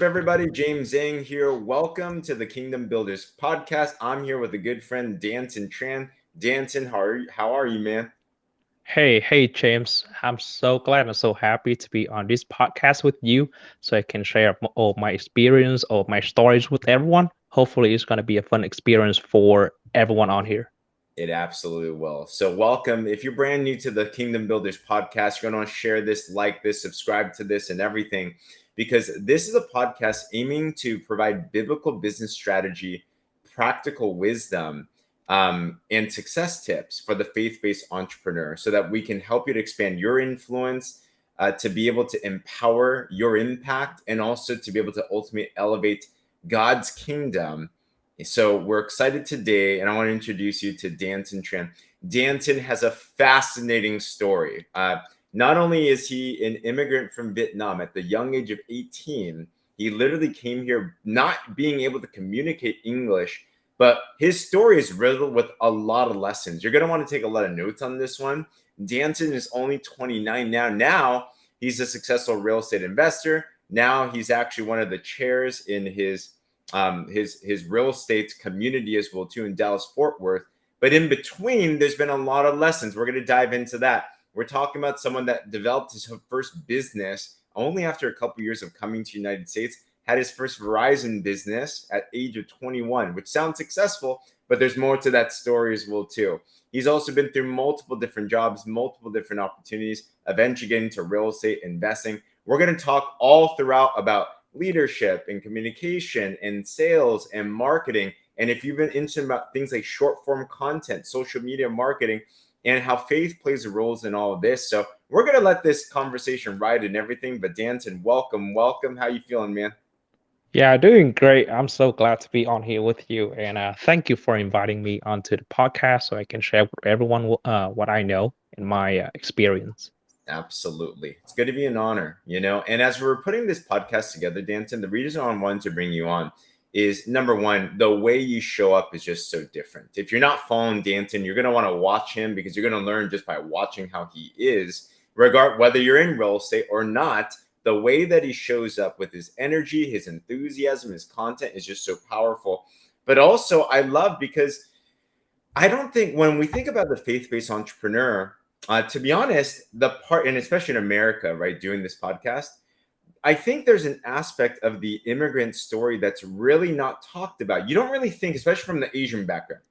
Everybody? James Zhang here. Welcome to the Kingdom Builders podcast. I'm here with a good friend, Danson Tran. Danson, how are you, man? Hey, James. I'm so glad and so happy to be on this podcast with you so I can share all my experience, all my stories with everyone. Hopefully, it's going to be a fun experience for everyone on here. It absolutely will. So, welcome. If you're brand new to the Kingdom Builders podcast, you're going to want to share this, like this, subscribe to this, and everything, because this is a podcast aiming to provide biblical business strategy, practical wisdom, and success tips for the faith based entrepreneur so that we can help you to expand your influence, to be able to empower your impact, and also to be able to ultimately elevate God's kingdom. So we're excited today, and I want to introduce you to Danson Tran. Danson has a fascinating story. Not only is he an immigrant from Vietnam at the young age of 18, he literally came here not being able to communicate English, but his story is riddled with a lot of lessons. You're going to want to take a lot of notes on this one. Danson is only 29 now. Now he's a successful real estate investor. Now he's actually one of the chairs in his real estate community as well too in Dallas Fort Worth. But in between, there's been a lot of lessons. We're going to dive into that. We're talking about someone that developed his first business only after a couple years of coming to the United States. Had his first Verizon business at age of 21, which sounds successful, but there's more to that story as well too. He's also been through multiple different jobs, multiple different opportunities, eventually getting to real estate investing. We're going to talk all throughout about leadership and communication and sales and marketing. And if you've been interested about things like short form content, social media marketing, and how faith plays a role in all of this. So we're going to let this conversation ride and everything. But Danson, welcome. How you feeling, man? Yeah, doing great. I'm so glad to be on here with you. And thank you for inviting me onto the podcast so I can share with everyone what I know and my experience. Absolutely. It's good to be an honor. And as we're putting this podcast together, Danton, the reason I wanted to bring you on is number one, the way you show up is just so different. If you're not following Danton, you're going to want to watch him because you're going to learn just by watching how he is, regard whether you're in real estate or not. The way that he shows up with his energy, his enthusiasm, his content is just so powerful. But also, I love because I don't think when we think about the faith-based entrepreneur, to be honest, the part, and especially in America, right, doing this podcast, I think there's an aspect of the immigrant story that's really not talked about. You don't really think, especially from the Asian background.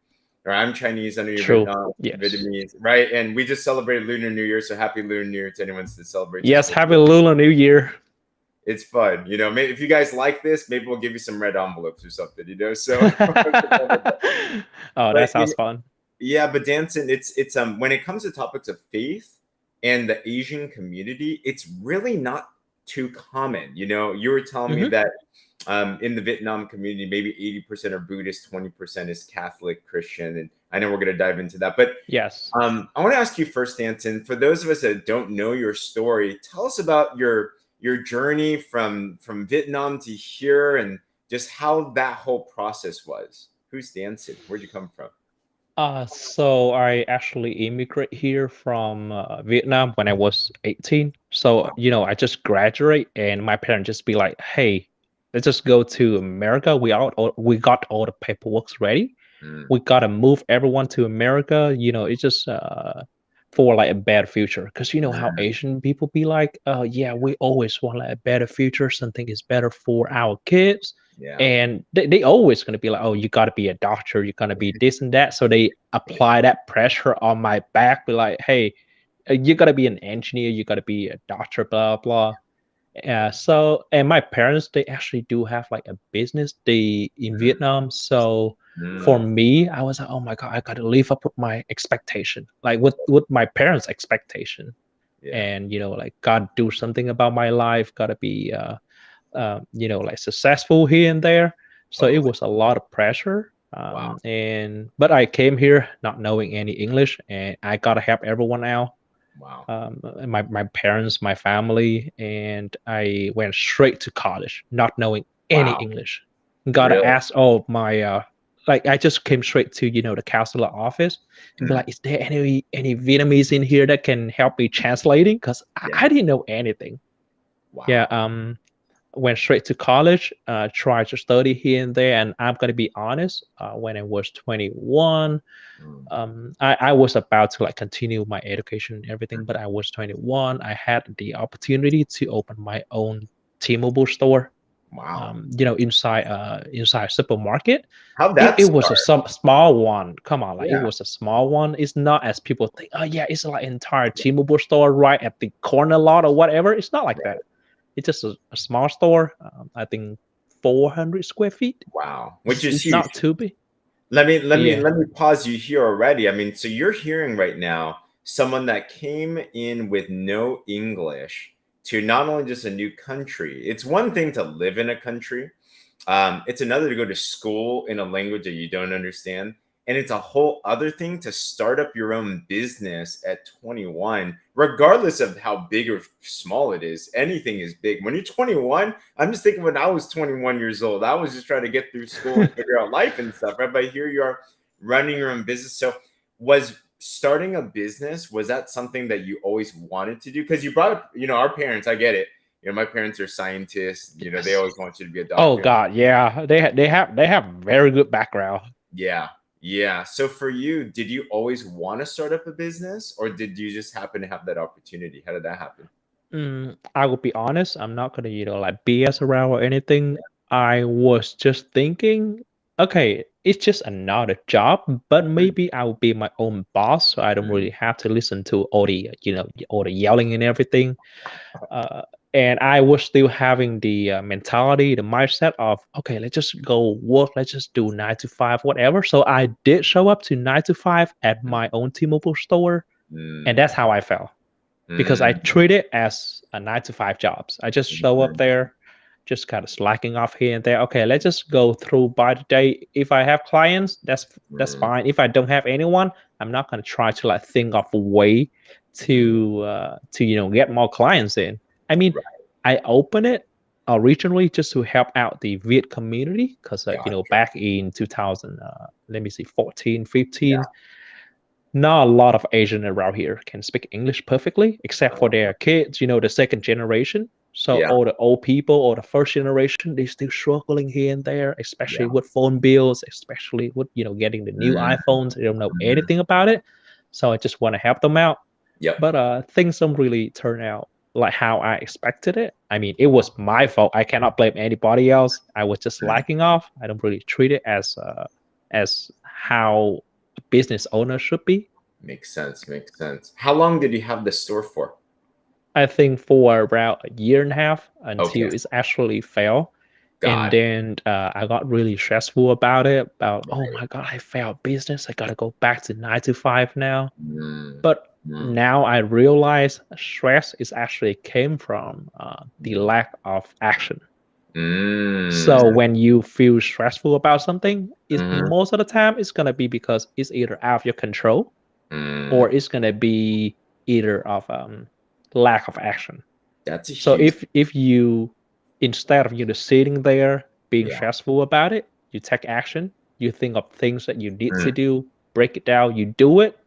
Right, I'm Chinese, I know you're True. Yes. Vietnamese, right? And we just celebrated Lunar New Year, so happy Lunar New Year to anyone that celebrates as Yes, well. happy Lunar New Year. It's fun, maybe if you guys like this, maybe we'll give you some red envelopes or something. So, Oh, that but sounds fun. yeah, but Danson, it's when it comes to topics of faith and the Asian community, it's really not too common. You were telling me Hmm. that in the Vietnam community, maybe 80% are Buddhist, 20% is Catholic, Christian, and I know we're going to dive into that. But Yes. I want to ask you first, Danson, for those of us that don't know your story, tell us about your journey from Vietnam to here and just how that whole process was. Who's Danson? Where'd you come from? So I actually immigrate here from Vietnam when I was 18. So, Wow. I just graduate and my parents just be like, "Hey, let's just go to America. We got all the paperwork ready. Mm, We gotta move everyone to America. It's just for like a better future. Because you know how mm, Asian people be like, yeah, we always want like a better future. Something is better for our kids. yeah. And they always gonna be like, oh, you gotta be a doctor, you're gonna be this and that. So they apply that pressure on my back, be like, hey, you gotta be an engineer, you gotta be a doctor, blah blah. So and my parents they actually do have like a business they in Mm, Vietnam. So for mm, me, I was like, oh my god, I gotta live up with my expectation, like with my parents' expectation, yeah. and like gotta do something about my life, gotta be like successful here and there. So it Totally. was a lot of pressure. Wow. And but I came here not knowing any English, and I gotta help everyone out, Wow. my parents, my family, and I went straight to college, not knowing any Wow. English. Gotta Really? ask all my like I just came straight to the counselor office and be Mm, like, is there any Vietnamese in here that can help me translating? Because I yeah. didn't know anything. Yeah. Wow. went straight to college, tried to study here and there. And I'm gonna be honest, when I was 21, Mm, I was about to like continue my education and everything, but I was 21. I had the opportunity to open my own T-Mobile store, wow. inside a supermarket. How'd it, that it was a start? some small one. Come on, like it Yeah. was a small one. It's not as people think. Oh yeah, it's like entire T-Mobile store right at the corner lot or whatever. It's not like that. It's just a small store. I think 400 square feet. Wow. Which It's, is it's huge. not too big. Let Yeah. me pause you here already. I mean, so you're hearing right now someone that came in with no English to not only just a new country. It's one thing to live in a country. It's another to go to school in a language that you don't understand. And it's a whole other thing to start up your own business at 21, regardless of how big or small it is. Anything is big. When you're 21, I'm just thinking when I was 21 years old, I was just trying to get through school and figure out life and stuff, right? But here you are running your own business. So, was starting a business, was that something that you always wanted to do? Because you brought up, our parents, I get it. My parents are scientists. They Yes. always want you to be a Oh doctor. God, yeah. They have very good background. Yeah. Yeah. So for you, did you always want to start up a business or did you just happen to have that opportunity? How did that happen? I will be honest. I'm not gonna, like BS around or anything. I was just thinking, okay, it's just another job, but Mm, maybe I will be my own boss, so I don't mm, really have to listen to all the yelling and everything. Uh, and I was still having the mentality, the mindset of, okay, let's just go work, let's just do 9 to 5, whatever. So I did show up to 9 to 5 at mm, my own T-Mobile store, and mm, that's how I felt because I mm, treat it as a 9 to 5 jobs. I just show up mm, there, just kind of slacking off here and there. Okay, let's just go through by the day. If I have clients, that's mm. fine. If I don't have anyone, I'm not gonna try to like think of a way Mm, to get more clients in. I mean, right. I open it originally just to help out the Viet community because Gotcha. back in 2000, let me see, 14, Yeah. 15, not a lot of Asian around here can speak English perfectly, except for their kids, the second generation. So Yeah. all the old people or the first generation, they still struggling here and there, especially Yeah. with phone bills, especially with getting the new Mm, iPhones. They don't know mhm. anything about it. So I just want to help them out. Yep. But things don't really turn out like how I expected it. I mean, it was my fault. I cannot blame anybody else. I was just Mm, lacking off. I don't really treat it as how a business owner should be. makes sense. Makes sense. How long did you have the store for? I think for about a year and a half Okay. until it's actually failed. And Got it. then I got really stressful about it. About, oh Right. my God, I failed business. I gotta go back to 9 to 5 now. Mm, But mm, now I realize stress is actually came from the mm, lack of action. mm, So when you feel stressful about something, it's mhm, most of the time it's gonna be because it's either out of your control mm. or it's gonna be either of lack of action. That's a So huge. if you, instead of sitting there being Yeah. stressful about it, you take action, you think of things that you need Mm. to do, break it down, you do it.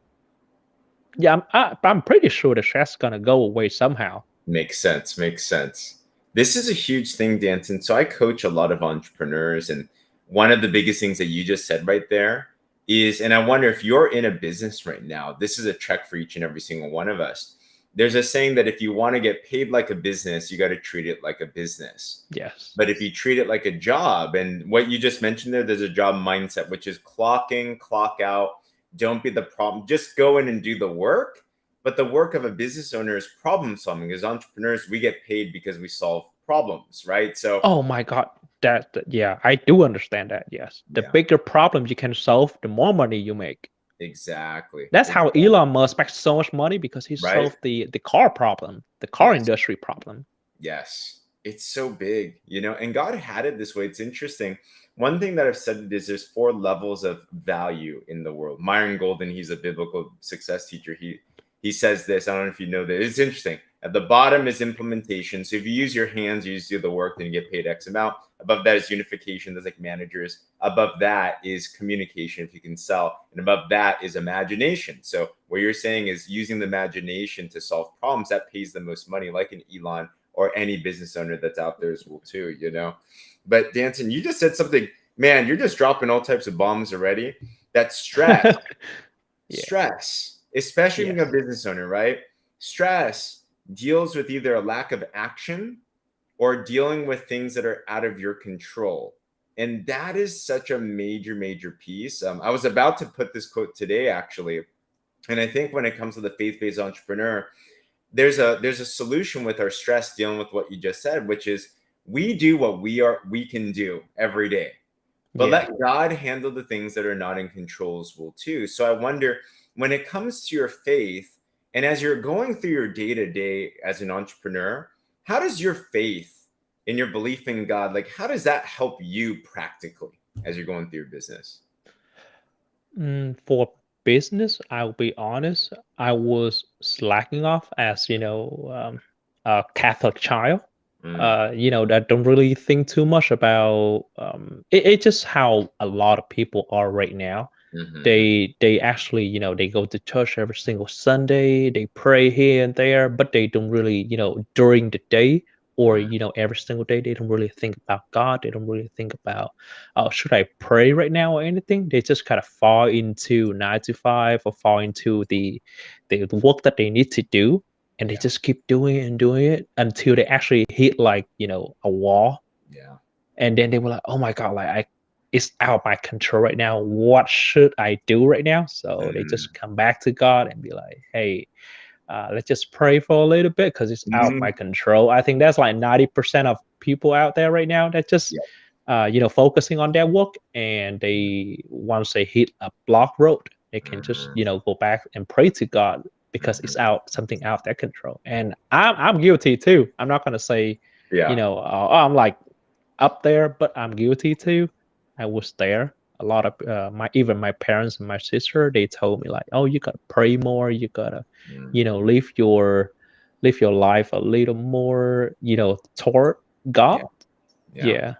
Yeah, I'm pretty sure the stress gonna go away somehow. Makes sense. Makes sense. This is a huge thing, Danton. So I coach a lot of entrepreneurs, and one of the biggest things that you just said right there is, and I wonder if you're in a business right now, this is a check for each and every single one of us. There's a saying that if you want to get paid like a business, you got to treat it like a business. Yes. But if you treat it like a job, and what you just mentioned there's a job mindset, which is clock in, clock out. Don't be the problem. Just go in and do the work. But the work of a business owner is problem solving. As entrepreneurs, we get paid because we solve problems, right? So, Oh my God. Yeah, I do understand that. Yes. The yeah, bigger problem you can solve, the more money you make. exactly. That's how Exactly. Elon Musk makes so much money because he Right? solved the car problem, the car Yes. industry problem. Yes, it's so big, and God had it this way. It's interesting. One thing that I've said is there's four levels of value in the world. Myron Golden, he's a biblical success teacher. He says this. I don't know if you know this. It's interesting. At the bottom is implementation. So if you use your hands, you just do the work, then you get paid X amount. Above that is unification. That's like managers. Above that is communication, if you can sell. And above that is imagination. So what you're saying is using the imagination to solve problems that pays the most money, like an Elon or any business owner that's out there as well too, you know. But Danson, you just said something, man, you're just dropping all types of bombs already. That Yeah. stress, especially being a Yes. business owner, right? Stress deals with either a lack of action or dealing with things that are out of your control. And that is such a major, major piece. I was about to put this quote today, actually. And I think when it comes to the faith-based entrepreneur, there's a solution with our stress dealing with what you just said, which is we do what we can do every day. But Yeah. let God handle the things that are not in control as well too. So I wonder, when it comes to your faith, and as you're going through your day to day as an entrepreneur, how does your faith and your belief in God, like how does that help you practically as you're going through your business? For business, I'll be honest, I was slacking off as, a Catholic child. Mm, That don't really think too much about it's just how a lot of people are right now. mm-hmm, They actually, they go to church every single Sunday, they pray here and there, but they don't really, during the day or mm, every single day, they don't really think about God. They don't really think about, oh, should I pray right now or anything? They just kind of fall into 9 to 5 or fall into the work that they need to do, and they yeah, just keep doing it and doing it until they actually hit like a wall, yeah, and then they were like, oh my god, like I it's out of my control right now, what should I do right now? So they mm, just come back to God and be like, hey, let's just pray for a little bit because it's out of mm, my control. I think that's like 90% of people out there right now that just yeah, focusing on their work, and they once they hit a block road, they can just mm, go back and pray to God because it's mm, out something out of their control. And I'm guilty too. I'm not gonna say, yeah, oh, I'm like up there, but I'm guilty too. I was there. A lot of my even my parents and my sister, they told me like, oh, you gotta pray more. You gotta, mm, live your life a little more, toward God. yeah, yeah. Yeah.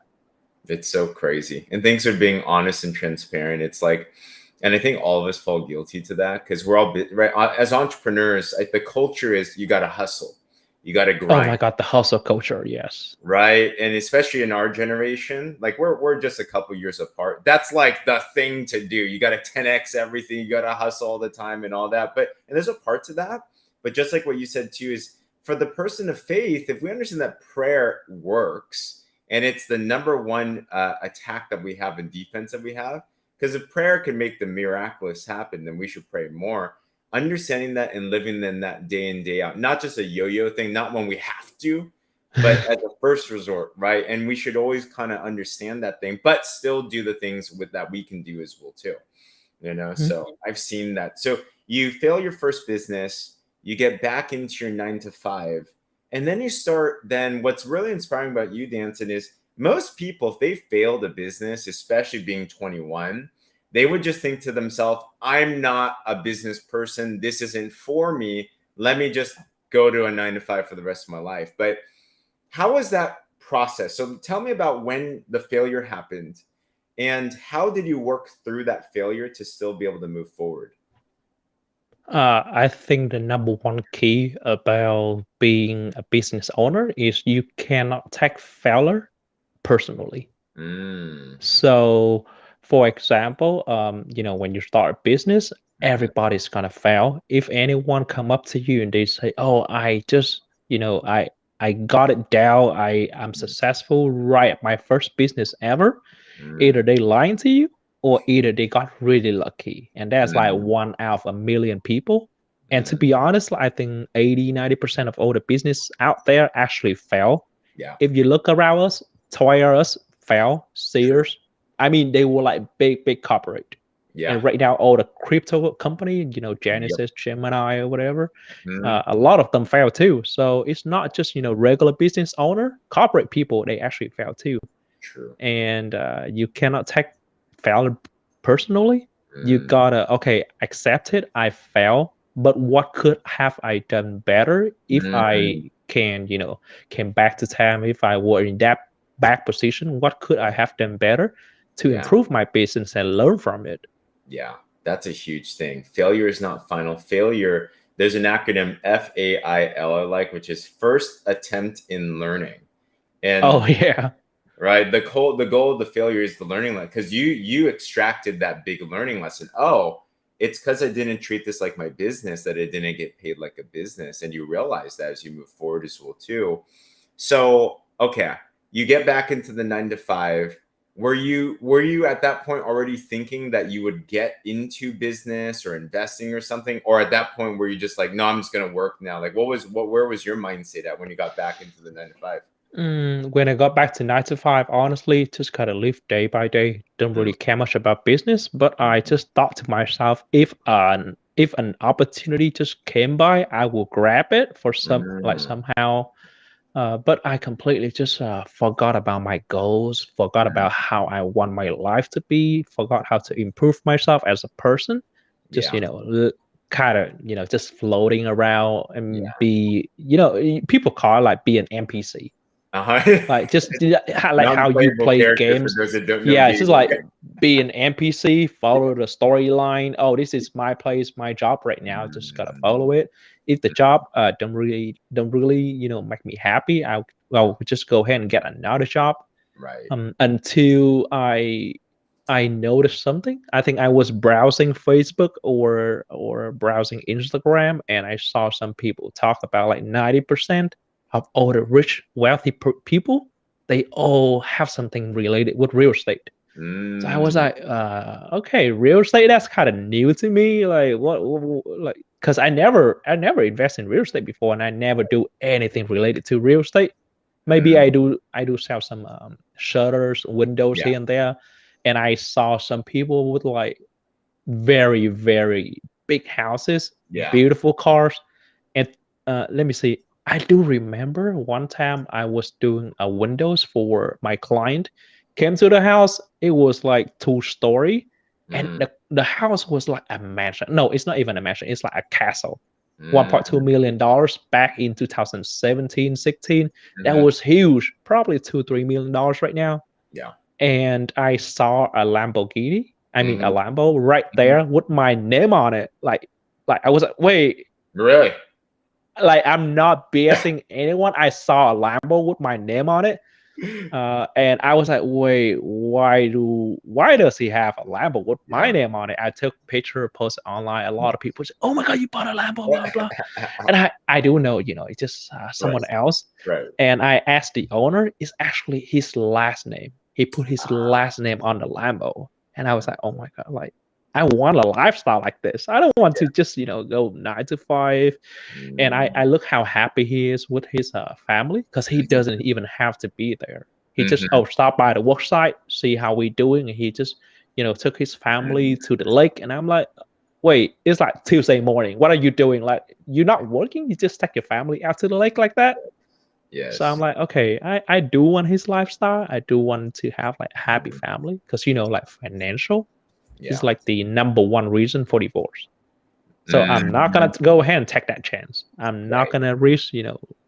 It's so crazy. And thanks for being honest and transparent. It's like, and I think all of us fall guilty to that because we're all right. As entrepreneurs, the culture is you got to hustle, you got to Oh my grind, God, the hustle culture. Yes. right? And especially in our generation, like we're just a couple years apart. That's like the thing to do. You got to 10x everything. You got to hustle all the time and all that. But and there's a part to that. But just like what you said too is for the person of faith, if we understand that prayer works and it's the number one attack that we have in defense that we have, because if prayer can make the miraculous happen, then we should pray more. Understanding that and living in that day in day out, not just a yo-yo thing, not when we have to, but as a first resort, right? And we should always kind of understand that thing, but still do the things with that we can do as well too. You know, Mhm. so I've seen that. So you fail your first business, you get back into your 9 to 5, and then you start. Then what's really inspiring about you, Danson, is most people, if they failed a business, especially being 21, they would just think to themselves, I'm not a business person. This isn't for me. Let me just go to a 9 to 5 for the rest of my life. But how was that process? So tell me about when the failure happened and how did you work through that failure to still be able to move forward? I think the number one key about being a business owner is you cannot take failure personally. Mm, So, for example, when you start a business, mhm, everybody's gonna fail. If anyone come up to you and they say, "Oh, I just, I got it down. I'm mm, successful right at my first business ever," mm, either they lying to you or either they got really lucky, and that's like mm, 1 out of 1 million people. And to mm. be honest, I think 80-90% of all the business out there actually fail. Yeah, If you look around us, Toys R Us fail, true. Sears, I mean, they were like big corporate. Yeah. And right now, all the crypto company, Yep. Genesis, Gemini, or whatever, Mm, a lot of them fail too. So it's not just regular business owner, corporate people, they actually fail too. true. And you cannot take failure personally. You Mm, gotta, okay, accept it. I fail, but what could have I done better if mm, I can, came back to time? If I were in that back position, what could I have done better to yeah. improve my business and learn from it? Yeah. That's a huge thing. Failure is not final. Failure there's an acronym FAIL I like, which is first attempt in learning. Oh And yeah. right, the goal of the failure is the learning lesson, because you extracted that big learning lesson. Oh, it's because I didn't treat this like my business that it didn't get paid like a business, and you realize that as you move forward as well too. So okay, you get back into the 9 to 5. Were you at that point already thinking that you would get into business or investing or something, or at that point were you just like, no, I'm just gonna work now? Like, where was your mindset at when you got back into the 9 to 5? When I got back to 9 to 5, honestly, just kind of live day by day. Don't really care much about business, but I just thought to myself, if an opportunity just came by, I will grab it for Mm, somehow. But I completely just forgot about my goals, forgot mhm. about how I want my life to be, forgot how to improve myself as a person. Just Yeah. kind of just floating around Yeah. and people call it like be an NPC, Uh-huh. like just like how you Non-playable play character for games. those that don't know Yeah, it's just gaming. like be an NPC, follow the storyline. Oh, this is my place, my job right now. Just gotta Mm, follow it. If the job don't really make me happy, I'll just go ahead and get another job. right. Until I noticed something. I think I was browsing Facebook or browsing Instagram, and I saw some people talk about like 90% of all the rich, wealthy people, they all have something related with real estate. So I was Mm, like, okay, real estate, that's kind of new to me. Like like, because I never invest in real estate before, and I never do anything related to real estate. Maybe I mm, do sell some shutters, windows yeah. here and there, and I saw some people with like very very big houses, Yeah. beautiful cars, and let me see. I do remember one time I was doing a windows for my client. Came to the house, it was like two-story, and Mm, the house was like a mansion. No, it's not even a mansion. It's like a castle. $1.2 mm, million back in 2017, 16. That mhm. was huge. Probably $2-3 million right now. Yeah. And I saw a Lamborghini. I mean, a Mhm, Lambo right mhm. there with my name on it. Like I was like, wait, Really? like I'm not BSing anyone. I saw a Lambo with my name on it. And I was like, wait, why does he have a Lambo with my Yeah. name on it? I took a picture, posted online. A lot of people said, oh my god, you bought a Lambo, blah blah. And I do know, it's just Right. someone else. Right. And I asked the owner, it's actually his last name. He put his Ah, last name on the Lambo. And I was like, oh my god, like I want a lifestyle like this. I don't want to just, go 9 to 5. And I mm, look how happy he is with his family, because he doesn't even have to be there. He just mhm, stop by the work site, see how we doing, and he just took his family to the lake. And I'm like, wait, it's like Tuesday morning. What are you doing? Like, you're not working? You just take your family out to the lake like that? So I'm yes. like, okay, I do want his lifestyle. I do want to have like a happy Mhm, family, because like financial is yeah. like the number one reason for divorce. So I'm not Mhm, gonna go ahead and take that chance. I'm not right. gonna risk,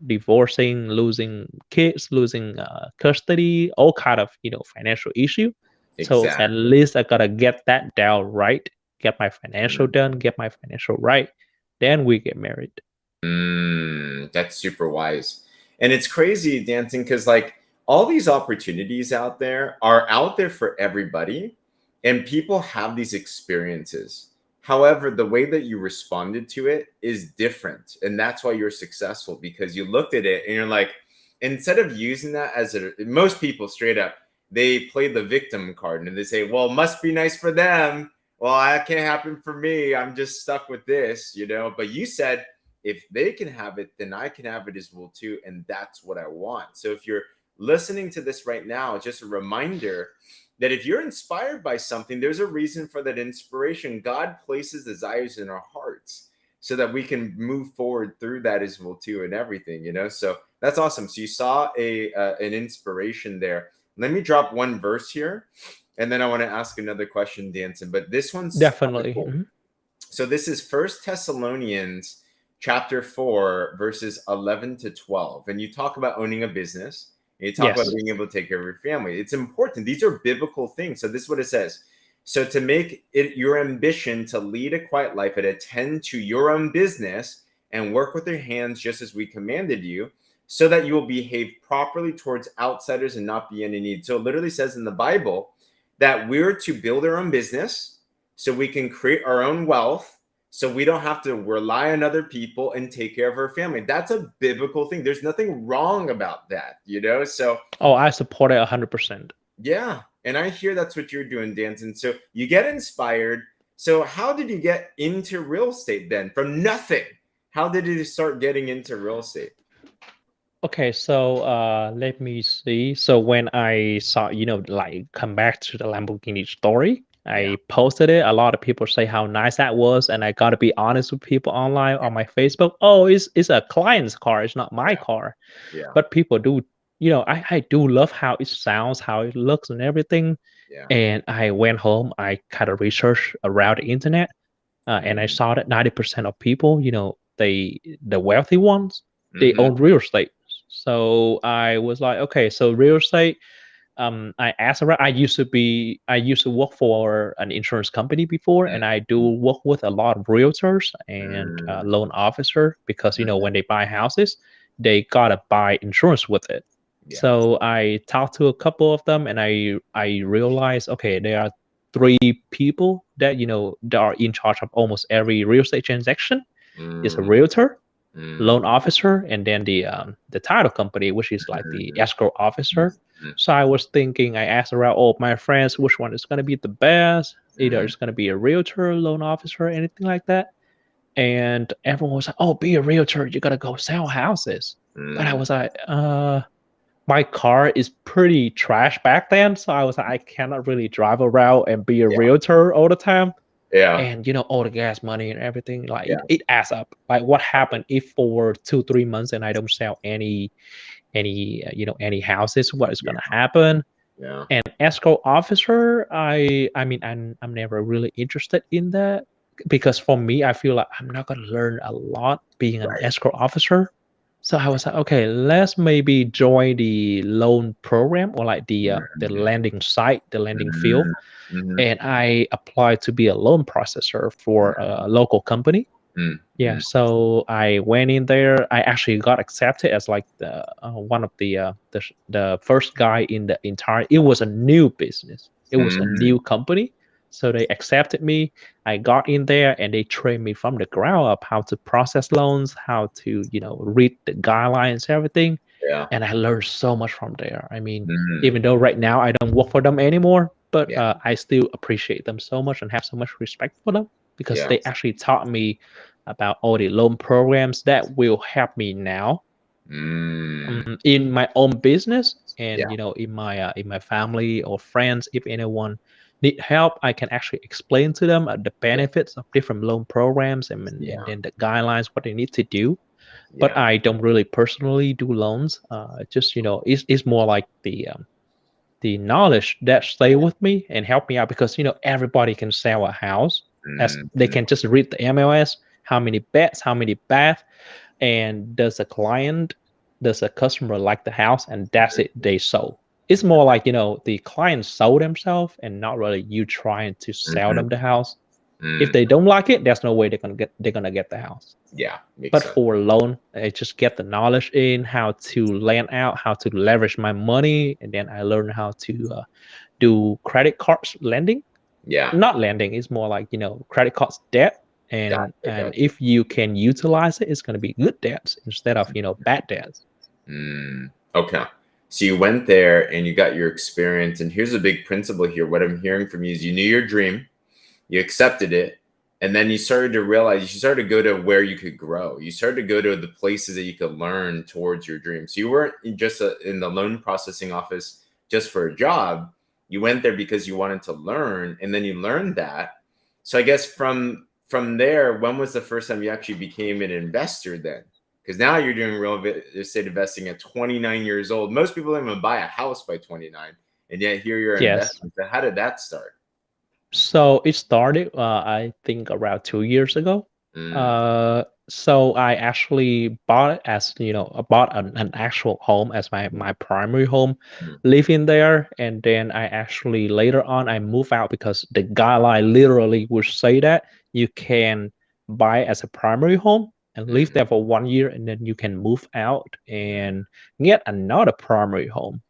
divorcing, losing kids, losing custody, all kind of financial issue. So at Exactly. least I gotta get that down right, get my financial Mm. done, get my financial right, then we get married. That's super wise. And it's crazy, dancing, because like all these opportunities out there are out there for everybody, and people have these experiences. However, the way that you responded to it is different. And that's why you're successful, because you looked at it and you're like, instead of using that as most people straight up, they play the victim card and they say, well, it must be nice for them. Well, that can't happen for me. I'm just stuck with this. But you said, if they can have it, then I can have it as well too. And that's what I want. So if you're listening to this right now, just a reminder that if you're inspired by something, there's a reason for that inspiration. God places desires in our hearts so that we can move forward through that as well too, and everything. So that's awesome. So you saw an inspiration there. Let me drop one verse here, and then I want to ask another question, Danson. But this one's kind of Definitely. cool. So this is First Thessalonians chapter 4, verses 11 to 12. And you talk about owning a business, and you talk about Yes. being able to take care of your family. It's important. These are biblical things. So this is what it says. So to make it your ambition to lead a quiet life and attend to your own business, and work with your hands just as we commanded you, so that you will behave properly towards outsiders and not be in any need. So it literally says in the Bible that we're to build our own business so we can create our own wealth, so we don't have to rely on other people and take care of our family. That's a biblical thing. There's nothing wrong about that, you know? So Oh, I support it 100%. yeah. And I hear that's what you're doing, Danson. So you get inspired. So how did you get into real estate then? From nothing. How did you start getting into real estate? Okay, so let me see. So when I saw, like come back to the Lamborghini story, Yeah. I posted it. A lot of people say how nice that was, and I gotta be honest with people online on my Facebook. Oh, it's a client's car, it's not my Yeah. car. Yeah. But people do, I do love how it sounds, how it looks, and everything. Yeah. And I went home, I kind of researched around the internet, and I saw that 90% of people, the wealthy ones, they Mm-hmm. own real estate. So I was like, okay, so real estate. I asked around. I used to work for an insurance company before, and I do work with a lot of realtors and Mm-hmm. loan officer because when they buy houses, they gotta buy insurance with it. Yeah. So I talked to a couple of them, and I realized, okay, there are three people that that are in charge of almost every real estate transaction. It's a realtor, loan officer, and then the title company, which is like the escrow officer. So I was thinking, I asked around all my friends which one is going to be the best. Either it's going to be a realtor, loan officer, anything like that. And everyone was like, oh, be a realtor, you gotta go sell houses. But I was like, my car is pretty trash back then, so I was like, I cannot really drive around and be a Yeah. realtor all the time. Yeah. And all the gas money and everything, like Yeah. it adds up. Like what happened if for 2-3 months and I don't sell any houses, what is Yeah. gonna happen? Yeah. And escrow officer, I mean, I'm never really interested in that, because for me, I feel like I'm not gonna learn a lot being an Right. escrow officer. So I was like, okay, let's maybe join the loan program, or like the lending site, the lending field. Mm-hmm. And I applied to be a loan processor for a local company. Yeah, so I went in there. I actually got accepted as like the one of the first guy in the entire. It was a new business. It was a new company, so they accepted me. I got in there, and they trained me from the ground up how to process loans, how to read the guidelines, everything. Yeah. And I learned so much from there. I mean, Mm-hmm. even though right now I don't work for them anymore, but Yeah. I still appreciate them so much and have so much respect for them, because Yeah. they actually taught me about all the loan programs that will help me now in my own business, Yeah. and in my family or friends. If anyone need help, I can actually explain to them the Yeah. benefits of different loan programs, and then the guidelines, what they need to do. But Yeah. I don't really personally do loans. Just it's more like the knowledge that stay with me and help me out, because everybody can sell a house, as they Mm-hmm. can just read the MLS, how many beds, how many bath, and does a customer like the house, and that's it, they sold. It's more like the client sold themselves, and not really you trying to sell them the house. If they don't like it, there's no way they're gonna get the house. Yeah. Makes But sense. for a loan, I just get the knowledge in how to lend out, how to leverage my money, and then I learn how to do credit cards lending. Yeah. Not lending, it's more like credit cards debt, Gotcha. and Gotcha. if you can utilize it, it's going to be good debts instead of bad debts. Okay. So you went there and you got your experience. And here's a big principle here. What I'm hearing from you is you knew your dream, you accepted it, and then you started to realize you started to go to where you could grow. You started to go to the places that you could learn towards your dream. So you weren't just in the loan processing office just for a job. You went there because you wanted to learn, and then you learned that. So I guess from there, when was the first time you actually became an investor then? Because now you're doing real estate investing at 29 years old. Most people don't even buy a house by 29, and yet here you're Yes. investing. So how did that start? So it started, I think, around 2 years ago. Mm, So I actually bought it as I bought an actual home as my primary home, mm, living there, and then I actually later on I moved out, because the guideline literally would say that you can buy as a primary home, and live there for 1 year, and then you can move out and get another primary home,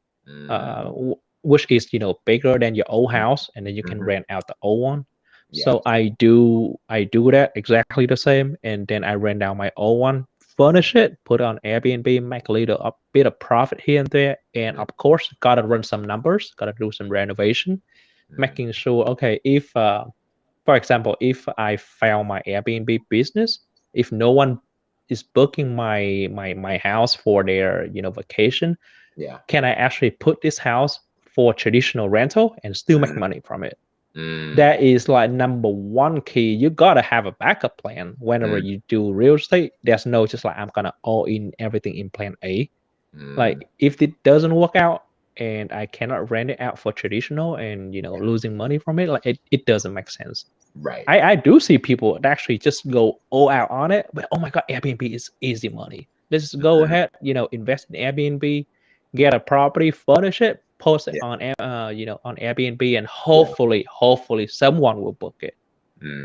which is bigger than your old house, and then you can rent out the old one. Yeah. So I do that exactly the same, and then I rent out my old one, furnish it, put it on Airbnb, make a bit of profit here and there, and of course gotta run some numbers, gotta do some renovation, making sure, okay, if for example, if I fail my Airbnb business, if no one is booking my house for their vacation, Yeah. can I actually put this house for traditional rental and still make money from it? That is like number one key. You gotta have a backup plan whenever you do real estate. There's no just like I'm gonna all in everything in plan A. Like if it doesn't work out and I cannot rent it out for traditional and losing money from it, like it doesn't make sense. Right. I do see people that actually just go all out on it, but oh my god, Airbnb is easy money. Let's go ahead, invest in Airbnb, get a property, furnish it, post it Yeah. on on Airbnb, and hopefully someone will book it.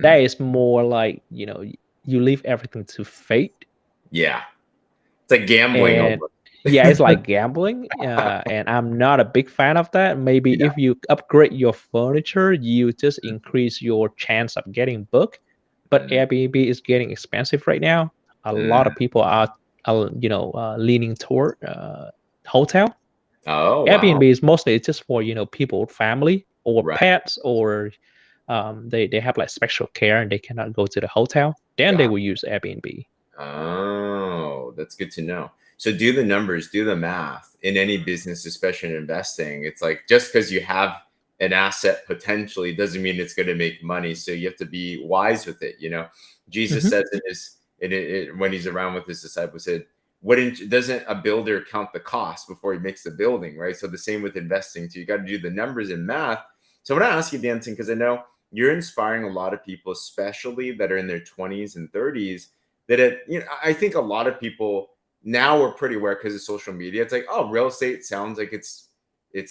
That is more like you leave everything to fate. Yeah. It's like gambling. And yeah, it's like gambling, and I'm not a big fan of that. Maybe Yeah. if you upgrade your furniture, you just increase your chance of getting booked. But Airbnb is getting expensive right now. A lot of people are leaning toward hotel. Oh, wow. Airbnb is mostly just for people, family or Right. pets, or they have like special care and they cannot go to the hotel. Then they will use Airbnb. Oh, that's good to know. So do the numbers, do the math in any business, especially in investing. It's like just because you have an asset potentially doesn't mean it's going to make money. So you have to be wise with it. Jesus says when he's around with his disciples, said, doesn't a builder count the cost before he makes the building, right? So the same with investing. So you got to do the numbers and math. So I want to ask you, Danson, because I know you're inspiring a lot of people, especially that are in their 20s and 30s, that I think a lot of people now are pretty aware because of social media. It's like, oh, real estate sounds like it's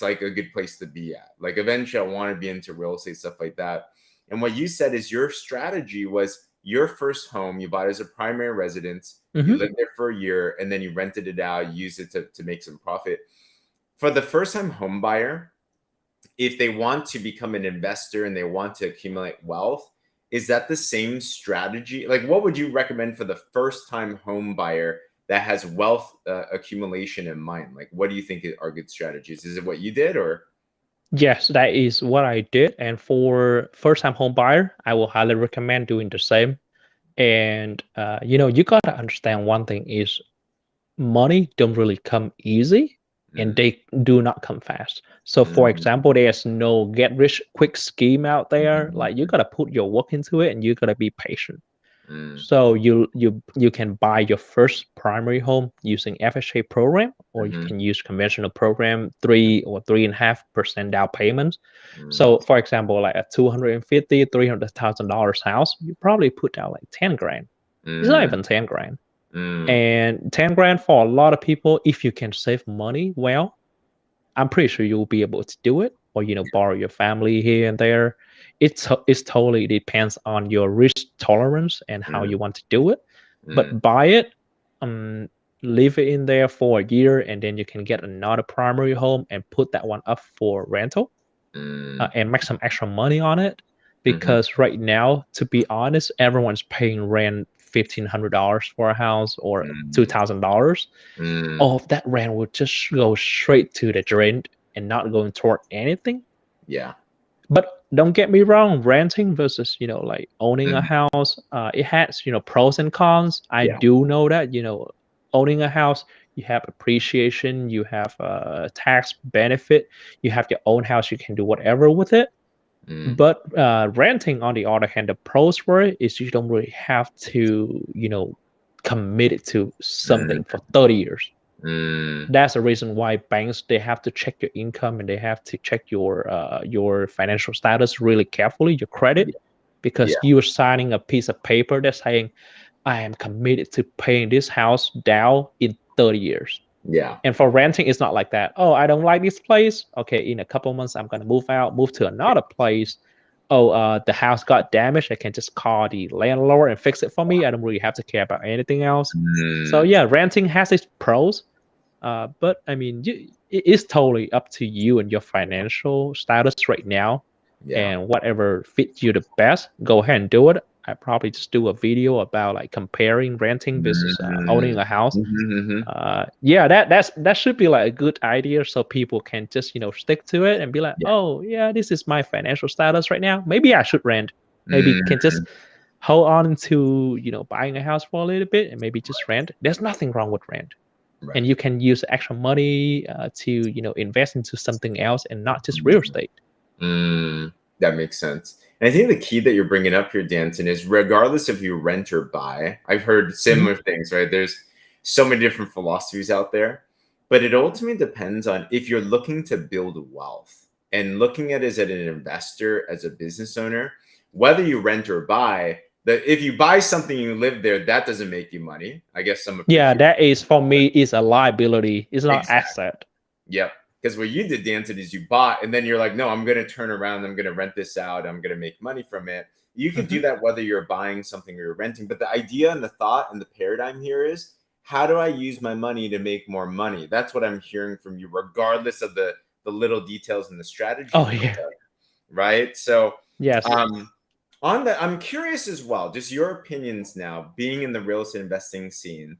like a good place to be at. Like eventually I want to be into real estate, stuff like that. And what you said is your strategy was your first home, you bought it as a primary residence, you lived there for a year, and then you rented it out, used it to make some profit. For the first time home buyer, if they want to become an investor and they want to accumulate wealth, is that the same strategy? Like, what would you recommend for the first time home buyer that has wealth accumulation in mind? Like, what do you think are good strategies? Is it what you did, or? Yes, that is what I did. And for first time home buyer, I will highly recommend doing the same. And you gotta understand one thing is money don't really come easy and they do not come fast. So for example, there's no get rich quick scheme out there. Like you gotta put your work into it and you gotta be patient. So you can buy your first primary home using FHA program, or you can use conventional program, 3.5% down payments. So for example, like a $250,000-$300,000 house, you probably put down like 10 grand. It's not even 10 grand. And 10 grand for a lot of people, if you can save money well, I'm pretty sure you'll be able to do it, or borrow your family here and there. It's totally depends on your risk tolerance and how you want to do it. But buy it, leave it in there for a year, and then you can get another primary home and put that one up for rental, and make some extra money on it. Because right now, to be honest, everyone's paying rent $1,500 for a house or $2,000. All of that rent would just go straight to the drain and not going toward anything. Yeah. But don't get me wrong, renting versus like owning a house, it has pros and cons. I do know that owning a house, you have appreciation, you have a tax benefit, you have your own house, you can do whatever with it. But renting, on the other hand, the pros for it is you don't really have to commit it to something for 30 years. That's the reason why banks, they have to check your income and they have to check your financial status really carefully, your credit, because you are signing a piece of paper that's saying, I am committed to paying this house down in 30 years. Yeah. And for renting, it's not like that. Oh, I don't like this place. Okay, in a couple months, I'm gonna move out, move to another place. oh, the house got damaged, I can just call the landlord and fix it for me. I don't really have to care about anything else. So Mm, yeah, renting has its pros. But I mean, it is totally up to you and your financial status right now, yeah. and whatever fits you the best, go ahead and do it. I probably just do a video about like comparing renting versus owning Mm, a house. mhm. Yeah, that should be like a good idea, so people can just stick to it and be like, Yeah. oh yeah, this is my financial status right now. Maybe I should rent. Maybe Mm, can just hold on to buying a house for a little bit and maybe just rent. There's nothing wrong with rent, and right. you can use extra money to invest into something else and not just real estate. That makes sense. And I think the key that you're bringing up here, Danton, is regardless if you rent or buy, I've heard Mhm. similar things, right? There's so many different philosophies out there, but it ultimately depends on if you're looking to build wealth and looking at it as an investor, as a business owner, whether you rent or buy, that if you buy something and you live there, that doesn't make you money. I guess some Yeah, appreciate that is for me is a liability. It's not exactly. asset. Yep. Because what you did, Danton, is you bought and then you're like, no, I'm going to turn around. I'm going to rent this out. I'm going to make money from it. You could do Mhm. that whether you're buying something or you're renting. But the idea and the thought and the paradigm here is how do I use my money to make more money? That's what I'm hearing from you, regardless of the little details and the strategies Oh you yeah. have, right? So, Yes. um, on that, I'm curious as well, just your opinions now, being in the real estate investing scene.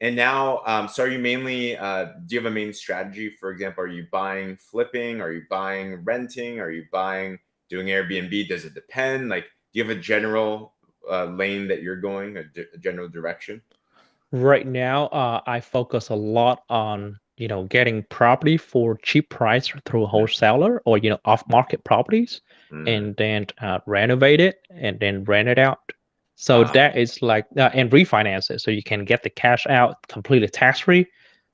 And now, so are you mainly, do you have a main strategy? For example, are you buying, flipping? Are you buying, renting? Are you buying, doing Airbnb? Does it depend? Like, do you have a general lane that you're going, a general direction? Right now, I focus a lot on getting property for cheap price through a Mm, wholesaler or off market properties, mm, and then renovate it and then rent it out. So ah, that is like and refinance it so you can get the cash out completely tax free.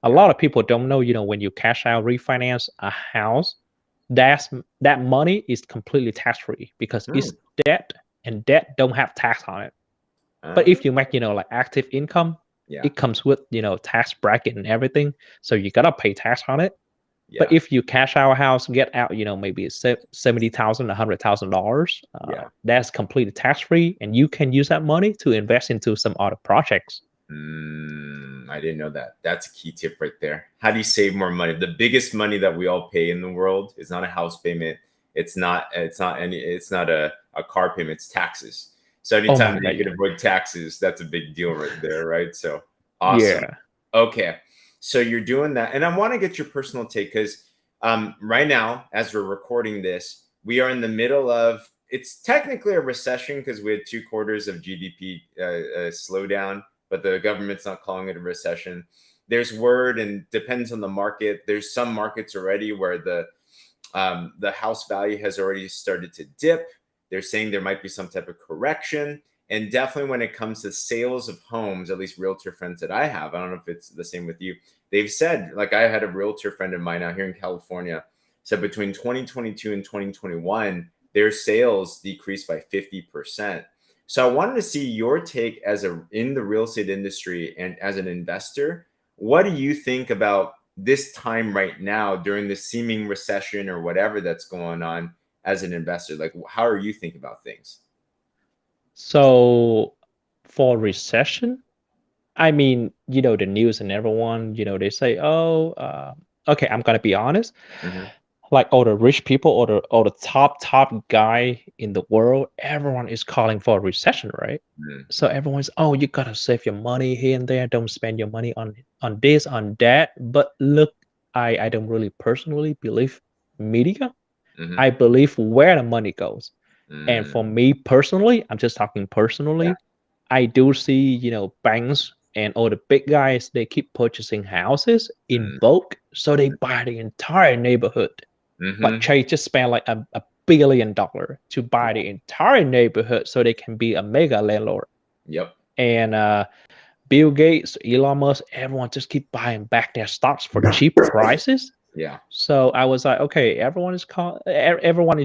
A yeah. lot of people don't know, when you cash out refinance a house, that money is completely tax free because it's Mm, debt, and debt don't have tax on it. But uh, if you make, like active income, yeah. it comes with, tax bracket and everything. So you gotta pay tax on it. But Yeah. if you cash out a house, get out, maybe it's 70,000, $100,000, Yeah. that's completely tax free, and you can use that money to invest into some other projects. I didn't know that. That's a key tip right there. How do you save more money? The biggest money that we all pay in the world is not a house payment. It's not a car payment, it's taxes. So Oh anytime my that god, you yeah. can avoid taxes, that's a big deal right there, right? So awesome. Yeah. Okay. So you're doing that. And I want to get your personal take because right now, as we're recording this, we are in the middle of it's technically a recession because we had 2 quarters of GDP slowdown, but the government's not calling it a recession. There's word and depends on the market. There's some markets already where the house value has already started to dip. They're saying there might be some type of correction. And definitely when it comes to sales of homes, at least realtor friends that I have, I don't know if it's the same with you. They've said, like I had a realtor friend of mine out here in California, said between 2022 and 2021, their sales decreased by 50%. So I wanted to see your take as a in the real estate industry and as an investor. What do you think about this time right now during the seeming recession or whatever that's going on as an investor? Like, how are you thinking about things? So for recession, I mean, the news and everyone, they say, oh, okay, I'm gonna be honest. Hmm. Like all the rich people or the top guy in the world, everyone is calling for a recession, right? So Hmm. everyone's, oh, you gotta save your money here and there. Don't spend your money on this, on that. But look, I don't really personally believe media. Hmm. I believe where the money goes. And for Mm, me personally, I'm just talking yeah. personally, I do see, banks and all the big guys, they keep purchasing houses in bulk. So they buy the entire neighborhood. Like Mm-hmm. Chase just spent like a $1 billion to buy the entire neighborhood so they can be a mega landlord. Yep. And Bill Gates, Elon Musk, everyone just keep buying back their stocks for cheap prices. Yeah. So I was like, okay, everyone is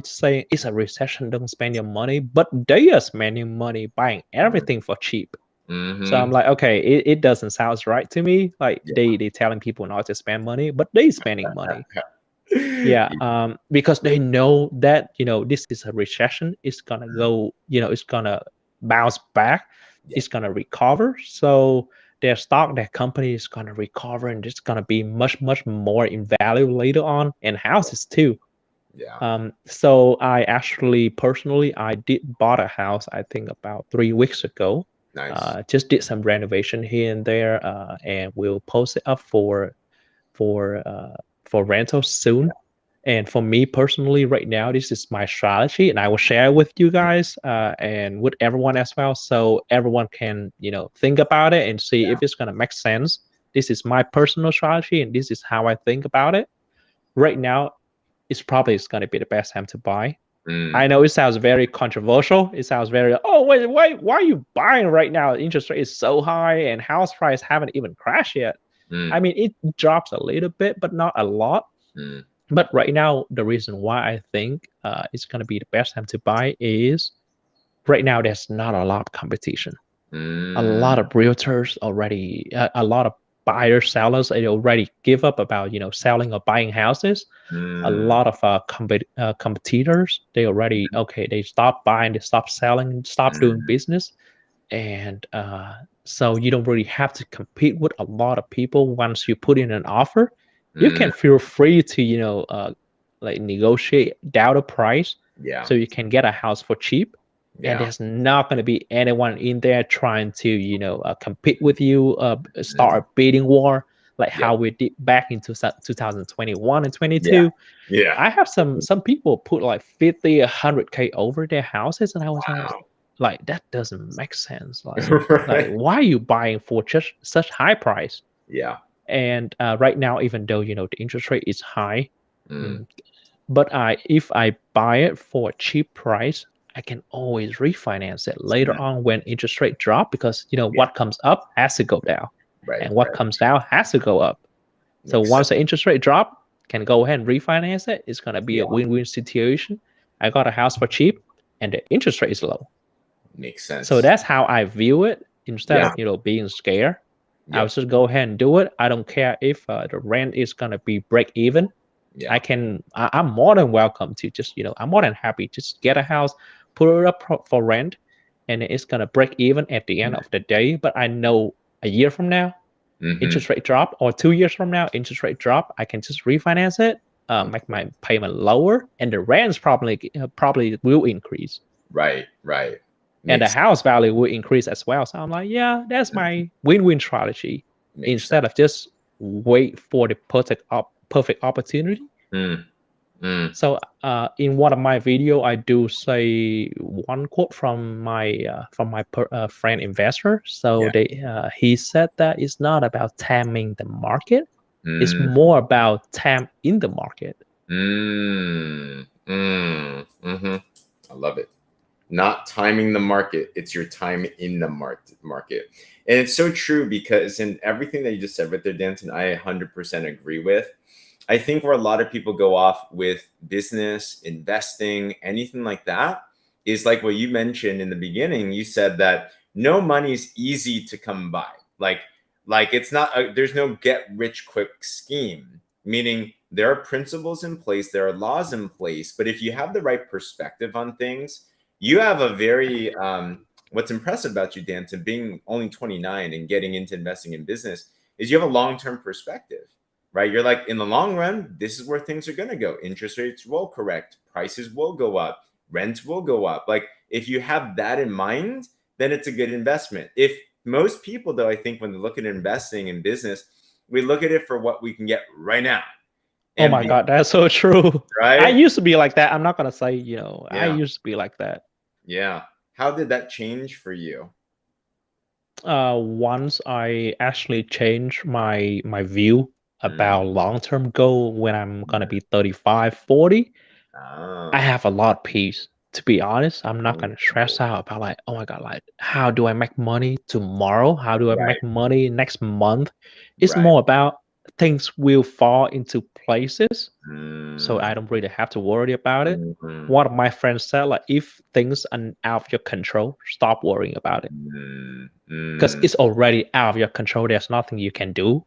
saying it's a recession, don't spend your money, but they are spending money buying everything for cheap. So I'm Mm-hmm. like, okay, it doesn't sound right to me. Like Yeah. they telling people not to spend money, but they spending money. Yeah, because they know that this is a recession. It's gonna go. It's gonna bounce back. Yeah. It's gonna recover. So their stock, their company is gonna recover, and it's gonna be much more in value later on, and houses too. Yeah. So I actually personally I did bought a house I think about 3 weeks ago. Nice. Just did some renovation here and there, and we'll post it up for uh, for rental soon. And for me personally, right now, this is my strategy, and I will share it with you guys and with everyone as well, so everyone can think about it and see Yeah. if it's gonna make sense. This is my personal strategy, and this is how I think about it. Right now, it's gonna be the best time to buy. I Mm, know it sounds very controversial. It sounds very, oh wait, why are you buying right now? Interest rate is so high and house price haven't even crashed yet. mm, I mean, it drops a little bit, but not a lot. mm, But right now, the reason why I think it's gonna be the best time to buy is right now there's not a lot of competition. A lot mm, of realtors already, a lot of buyers, sellers, they already give up about selling or buying houses. A mm, lot of competitors, they already okay, they stop buying, they stop selling, stop doing mm, business. And so you don't really have to compete with a lot of people. Once you put in an offer, you mm. can feel free to like negotiate down the price, Yeah. so you can get a house for cheap. And Yeah. there's not going to be anyone in there trying to compete with you, Mm, start a bidding war like yep. how we did back in 2021 and Yeah. 22. Yeah. I have some people put like 50, 100K over their houses, and I was Wow. like, that doesn't make sense. Like Right. why are you buying for just such high price? Yeah. And right now, even though the interest rate is high, Mm, mm, but if I buy it for a cheap price, I can always refinance it later mm, on when interest rate drop, because yeah. what comes up has to go down, Right. and what Right. comes down has to go up. So Makes sense. once the interest rate drop, can go ahead and refinance it. It's gonna be a Yeah. win-win situation. I got a house for cheap, and the interest rate is low. Makes So sense. that's how I view it. Instead Yeah. of being scared, I'll Yep. just go ahead and do it. I don't care if the rent is gonna be break even. Yeah. I'm more than welcome to just I'm more than happy just get a house, put it up for rent, and it's gonna break even at the end of the day. But I know a year from now, Mm-hmm. interest rate drop, or 2 years from now, interest rate drop, I can just refinance it, make my payment lower, and the rents probably will increase, Right. Right. and the Makes house value will increase as well. So I'm like, yeah, that's my win-win strategy. makes sense. Instead of just wait for the perfect opportunity. Mm, mm, So in one of my video, I do say one quote from my friend investor. So yeah. he said that it's not about timing the market; it's Mm, more about time in the market. mm-hmm. I love it. Not timing the market, it's your time in the market. And it's so true, because in everything that you just said right there, Danton, I 100% agree with. I think where a lot of people go off with business, investing, anything like that, is like what you mentioned in the beginning. You said that no money is easy to come by. Like it's not there's no get rich quick scheme. Meaning there are principles in place, there are laws in place, but if you have the right perspective on things, you have a very what's impressive about you, Danton, being only 29 and getting into investing in business, is you have a long-term perspective, right? You're like, in the long run, this is where things are going to go. Interest rates will correct, prices will go up, rent will go up. Like, if you have that in mind, then it's a good investment. If most people, though, I think when they look at investing in business, we look at it for what we can get right now. Oh And my God, that's so true. I right? used to be like that. I'm not gonna say I Yeah. used to be like that. Yeah. How did that change for you? Once I actually changed my view Mm, about long-term goal when I'm gonna mm. be 35, 40, I Oh, have a lot of peace. To be honest, I'm not gonna stress oh, out about like, oh my God, like how do I make money tomorrow? How do I right, make money next month? It's right. more about things will fall into places, so Mm, I don't really have to worry about it. mhm, One of my friends said like, if things are out of your control, stop worrying about it, mm, because mm. it's already out of your control. There's nothing you can do.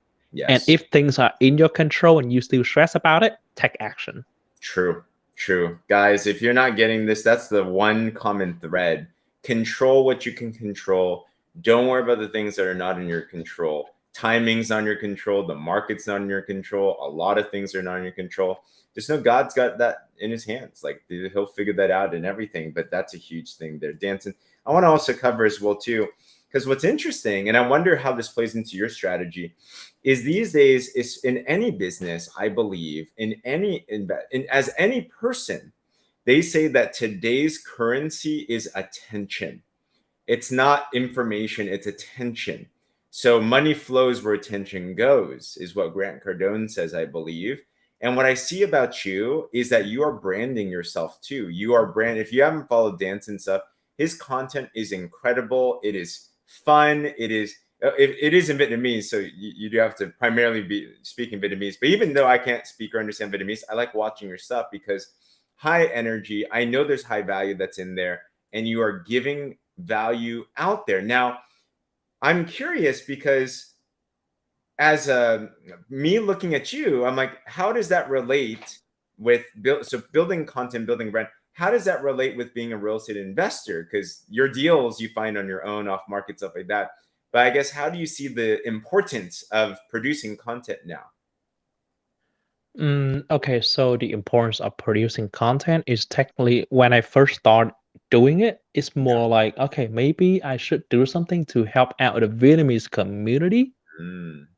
And Yes. if things are in your control and you still stress about it, take action. True, true. Guys, if you're not getting this, that's the one common thread. Control what you can control. Don't worry about the things that are not in your control. Timing's not in your control. The market's not in your control. A lot of things are not in your control. Just know God's got that in his hands. Like he'll figure that out and everything. But that's a huge thing there. Danson, I want to also cover as well too, because what's interesting, and I wonder how this plays into your strategy, is these days is in any business, I believe, as any person, they say that today's currency is attention. It's not information, it's attention. So money flows where attention goes, is what Grant Cardone says, I believe. And what I see about you is that you are branding yourself too. You are brand. If you haven't followed Danson stuff, his content is incredible. It is fun. It is in Vietnamese, so you do have to primarily be speaking Vietnamese. But even though I can't speak or understand Vietnamese, I like watching your stuff because high energy. I know there's high value that's in there, and you are giving value out there. Now, I'm curious because as me looking at you, I'm like, how does that relate with building content, building brand? How does that relate with being a real estate investor? Because your deals you find on your own, off market, stuff like that. But I guess, how do you see the importance of producing content now? Okay, so the importance of producing content is technically when I first started doing it, it's more like, okay, maybe I should do something to help out the Vietnamese community Mm,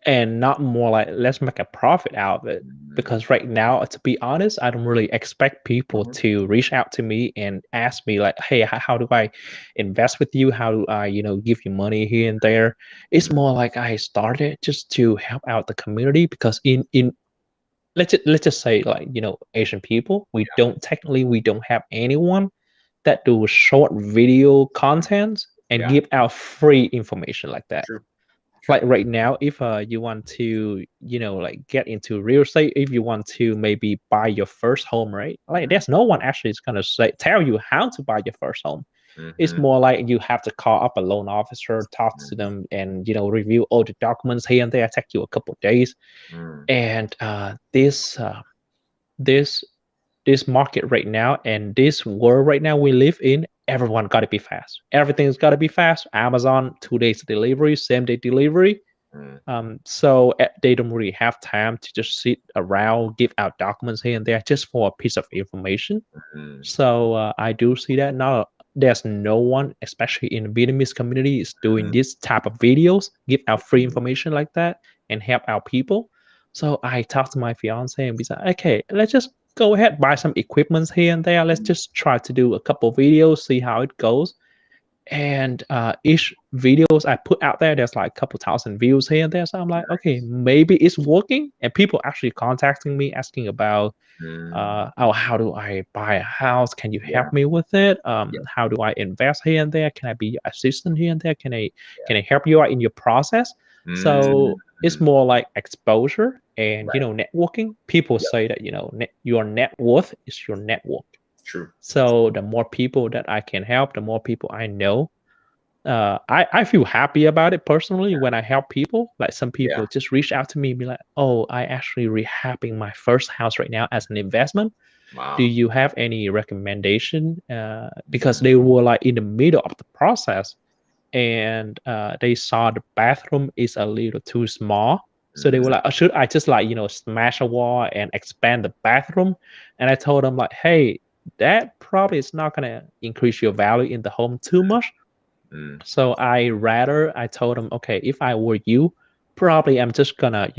and not more like let's make a profit out of it. Because right now, to be honest, I don't really expect people to reach out to me and ask me like, hey, how do I invest with you? How do I, give you money here and there? It's more like I started just to help out the community because in let's just say like Asian people, we don't have anyone that do short video content and yeah, give out free information like that. true, Like true. right now, if you want to like get into real estate, if you want to maybe buy your first home, right? Like there's no one actually is gonna tell you how to buy your first home. It's Mm-hmm, more like you have to call up a loan officer, talk to mm-hmm, them, and review all the documents here and there. Take you a couple of days. mm, And this this market right now and this world right now we live in, everyone got to be fast. Everything's got to be fast. Amazon 2 days delivery, same day delivery. mm, So they don't really have time to just sit around, give out documents here and there just for a piece of information. mm, So I do see that now. There's no one, especially in the Vietnamese community, is doing mm, this type of videos, give out free mm, information like that, and help out people. So I talked to my fiance and we said, okay, let's just go ahead buy some equipments here and there. Let's mm, just try to do a couple videos, see how it goes. And each videos I put out there, there's like a couple thousand views here and there. So I'm like, okay, maybe it's working. And people actually contacting me asking about, mm, oh, how do I buy a house? Can you yeah, help me with it? yeah, How do I invest here and there? Can I be your assistant here and there? Can I yeah. can I help you out in your process? Mm, So it's more like exposure and right. networking. People Yep. say that your net worth is your network. True. So the more people that I can help, the more people I know. I feel happy about it personally when I help people. Like some Yeah. people just reach out to me and be like, "Oh, I actually rehabbing my first house right now as an investment. Do Wow. you have any recommendation?" Because Mm, they were like in the middle of the process and they saw the bathroom is a little too small. So they were mm, like, should I just like, smash a wall and expand the bathroom? And I told them like, hey, that probably is not gonna increase your value in the home too much. mm, So I told them, okay, if I were you, probably I'm just gonna,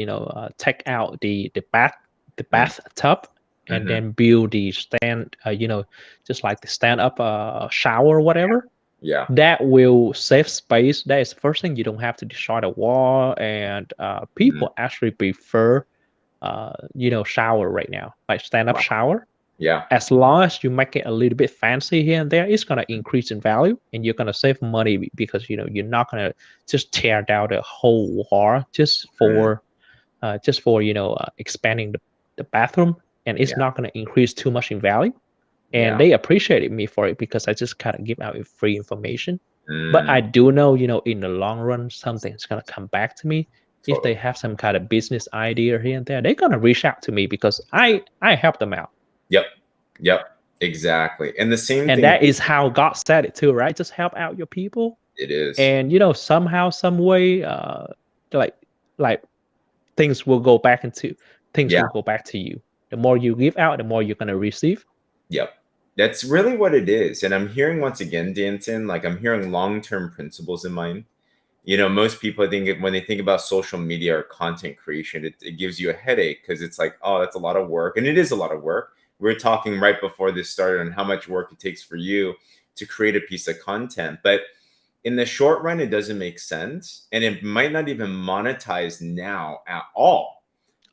take out the mm, bathtub and mhm. then build the stand, just like the stand up shower or whatever. Yeah. That will save space. That is the first thing. You don't have to destroy the wall, and Mm, people actually prefer, shower right now, like stand up wow. shower. Yeah. As long as you make it a little bit fancy here and there, it's gonna increase in value, and you're gonna save money because you're not gonna just tear down the whole wall Mm, just for expanding the bathroom, and it's yeah. not gonna increase too much in value. And Yeah. they appreciated me for it because I just kind of give out free information. But Mm, I do know, in the long run, something's gonna come back to me. if they Totally. have some kind of business idea here and there, they're gonna reach out to me because I help them out. Yep. Yep. Exactly. And the same And thing, that is how God said it too, right? Just help out your people. it is. And somehow, some way, like like things will go back into things Yeah. will go back to you. The more you give out, the more you're gonna receive. Yep. That's really what it is. And I'm hearing once again, Danton, like I'm hearing long-term principles in mind. Most people, I think, when they think about social media or content creation, it gives you a headache because it's like, oh, that's a lot of work. And it is a lot of work. We are talking right before this started on how much work it takes for you to create a piece of content. But in the short run, it doesn't make sense. And it might not even monetize now at all.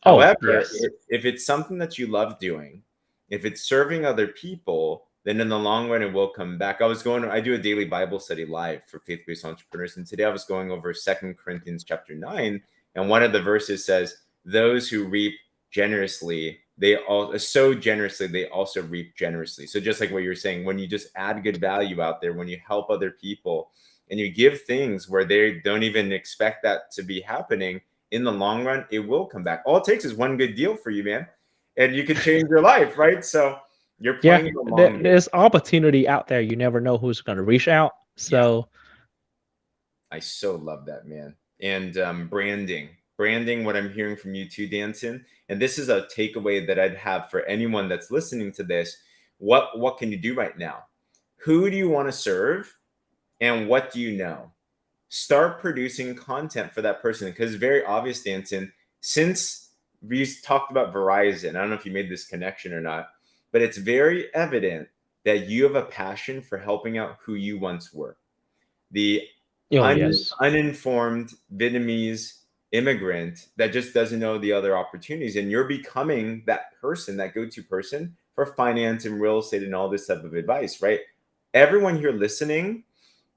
Oh However, yes. if it's something that you love doing, if it's serving other people, then in the long run, it will come back. I do a daily Bible study live for faith-based entrepreneurs. And today I was going over 2 Corinthians chapter 9. And one of the verses says, those who reap generously, they all sow generously, they also reap generously. So just like what you're saying, when you just add good value out there, when you help other people and you give things where they don't even expect that to be happening, in the long run, it will come back. All it takes is one good deal for you, man. And you could change your life, right? So you're Yeah, playing the long game. there's opportunity out there. You never know who's gonna reach out. Yeah, So I so love that, man. And branding, what I'm hearing from you too, Danson. And this is a takeaway that I'd have for anyone that's listening to this. What can you do right now? Who do you want to serve? And what do you know? Start producing content for that person because it's very obvious, Danson, since we talked about Verizon, I don't know if you made this connection or not, but it's very evident that you have a passion for helping out who you once were. The oh yes. uninformed Vietnamese immigrant that just doesn't know the other opportunities. And you're becoming that person, that go-to person for finance and real estate and all this type of advice, right? Everyone here listening,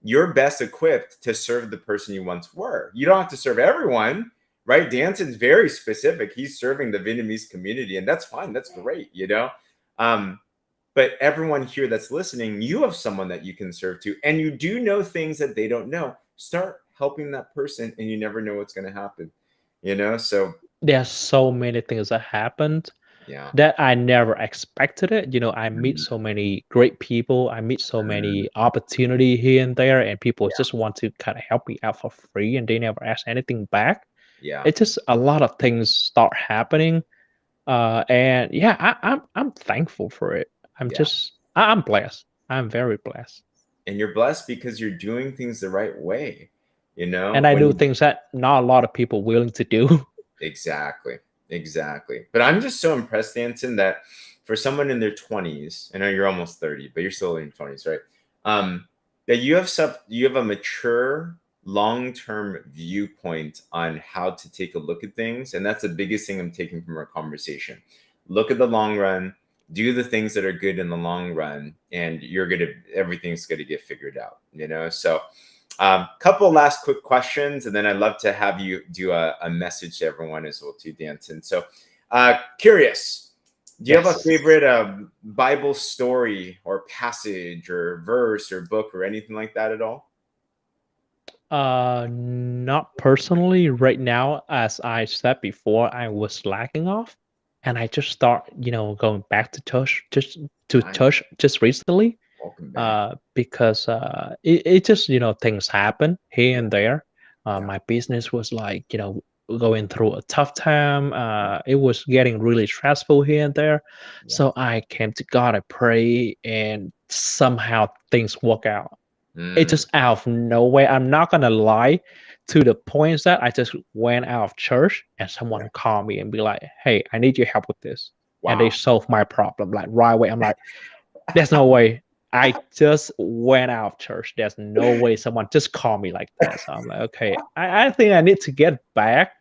you're best equipped to serve the person you once were. You don't have to serve everyone, right? Danson's very specific. He's serving the Vietnamese community, and that's fine. That's great. But everyone here that's listening, you have someone that you can serve to, and you do know things that they don't know. Start helping that person, and you never know what's going to happen. So There's so many things that happened yeah. that I never expected it. I meet Mm, so many great people. I meet so mm, many opportunity here and there, and people yeah, just want to kind of help me out for free, and they never ask anything back. yeah, It's just a lot of things start happening, and yeah, I'm thankful for it. yeah. I'm blessed. I'm very blessed, And you're blessed because you're doing things the right way. and I do When things that not a lot of people willing to do. Exactly. Exactly. But I'm just so impressed, Danson, that for someone in their 20s, I know you're almost 30, but you're still in your 20s, right? That you have a mature, long-term viewpoint on how to take a look at things. And that's the biggest thing I'm taking from our conversation. Look at the long run, do the things that are good in the long run, and everything's gonna get figured out. So couple last quick questions, and then I'd love to have you do a message to everyone as well too, Danson. So curious, do you have a Yes. favorite Bible story or passage or verse or book or anything like that at all? Not personally right now. As I said before, I was slacking off, and I just start, going back to touch, just to Nice. touch just recently. Welcome back. Because it just, things happen here Yeah, and there. yeah, My business was like, going through a tough time. It was getting really stressful here and there. yeah. So I came to God, I pray, and somehow things work out. It Mm, just out of nowhere. I'm not gonna lie, to the point that I just went out of church and yeah. someone called me and be like, "Hey, I need your help with this," and they Wow. solved my problem like right away. I'm like, "There's no way." I just went out of church. There's no way someone just called me like that. So I'm like, okay, I think I need to get back.